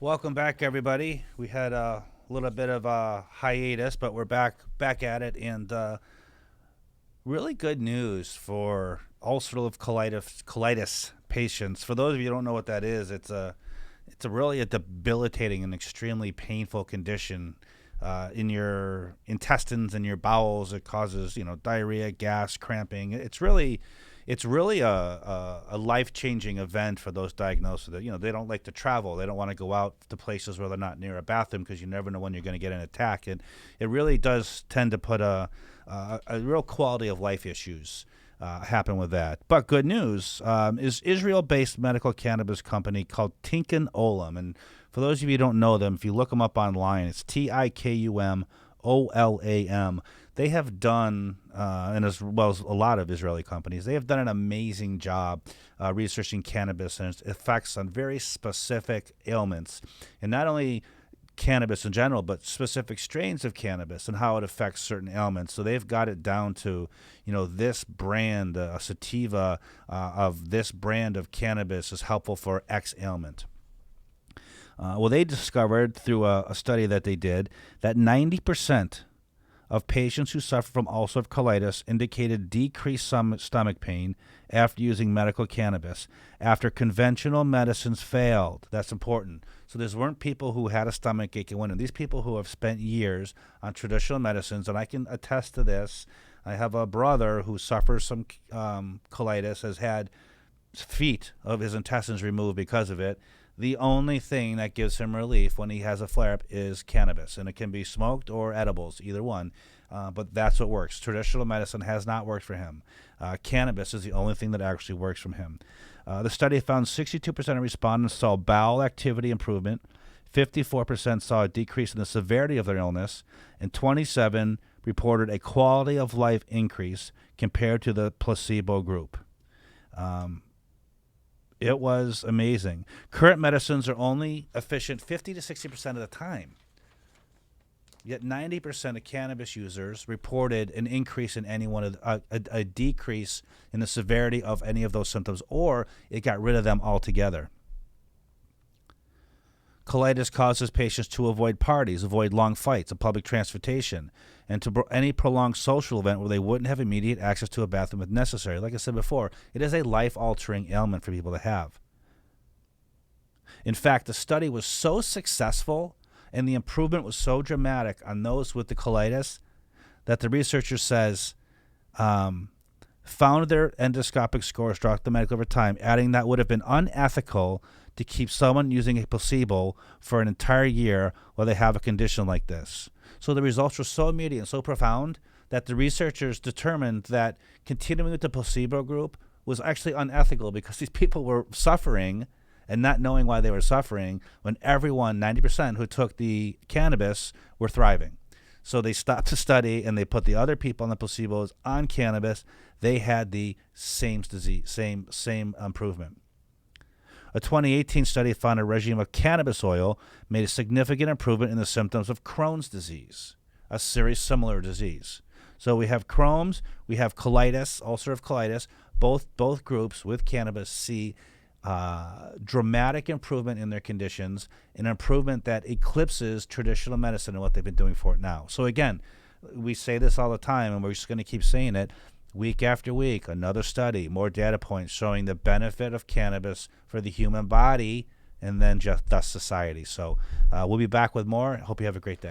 Welcome back, everybody. We had a little bit of a hiatus, but we're back at it, and really good news for ulcerative colitis patients. For those of you who don't know what that is, it's a really a debilitating and extremely painful condition in your intestines and your bowels. It causes diarrhea, gas, cramping. It's really a life changing event for those diagnosed with it. They don't like to travel. They don't want to go out to places where they're not near a bathroom because you never know when you're going to get an attack. And it really does tend to put a real quality of life issues happen with that. But good news is Israel-based medical cannabis company called Tinken Olum. And for those of you who don't know them, if you look them up online, it's TIKUMOLAM. They have done, and as well as a lot of Israeli companies, they have done an amazing job researching cannabis and its effects on very specific ailments. And not only cannabis in general, but specific strains of cannabis and how it affects certain ailments. So they've got it down to, this brand, a sativa of this brand of cannabis is helpful for X ailment. Well, they discovered through a study that they did that 90% of patients who suffer from ulcerative colitis indicated decreased stomach pain after using medical cannabis, after conventional medicines failed. That's important. So these weren't people who had a stomach ache and went in. These people who have spent years on traditional medicines, and I can attest to this. I have a brother who suffers some colitis, has had feet of his intestines removed because of it. The only thing that gives him relief when he has a flare-up is cannabis, and it can be smoked or edibles, either one, but that's what works. Traditional medicine has not worked for him. Cannabis is the only thing that actually works for him. The study found 62% of respondents saw bowel activity improvement, 54% saw a decrease in the severity of their illness, and 27 reported a quality of life increase compared to the placebo group. It was amazing. Current medicines are only efficient 50 to 60% of the time. Yet 90% of cannabis users reported an increase in any one of a decrease in the severity of any of those symptoms, or it got rid of them altogether. Colitis causes patients to avoid parties, avoid long fights and public transportation, and to any prolonged social event where they wouldn't have immediate access to a bathroom if necessary. Like I said before, it is a life-altering ailment for people to have. In fact, the study was so successful and the improvement was so dramatic on those with the colitis that the researcher says found their endoscopic scores dropped dramatically over time, adding that would have been unethical to keep someone using a placebo for an entire year while they have a condition like this. So the results were so immediate and so profound that the researchers determined that continuing with the placebo group was actually unethical because these people were suffering and not knowing why they were suffering when everyone, 90% who took the cannabis, were thriving. So they stopped the study and they put the other people on the placebos on cannabis. They had the same disease, same improvement. A 2018 study found a regime of cannabis oil made a significant improvement in the symptoms of Crohn's disease, a very similar disease. So we have Crohn's, we have colitis, ulcerative colitis. Both groups with cannabis see dramatic improvement in their conditions, an improvement that eclipses traditional medicine and what they've been doing for it now. So again, we say this all the time, and we're just going to keep saying it. Week after week, another study, more data points showing the benefit of cannabis for the human body and then just thus society. So we'll be back with more. Hope you have a great day.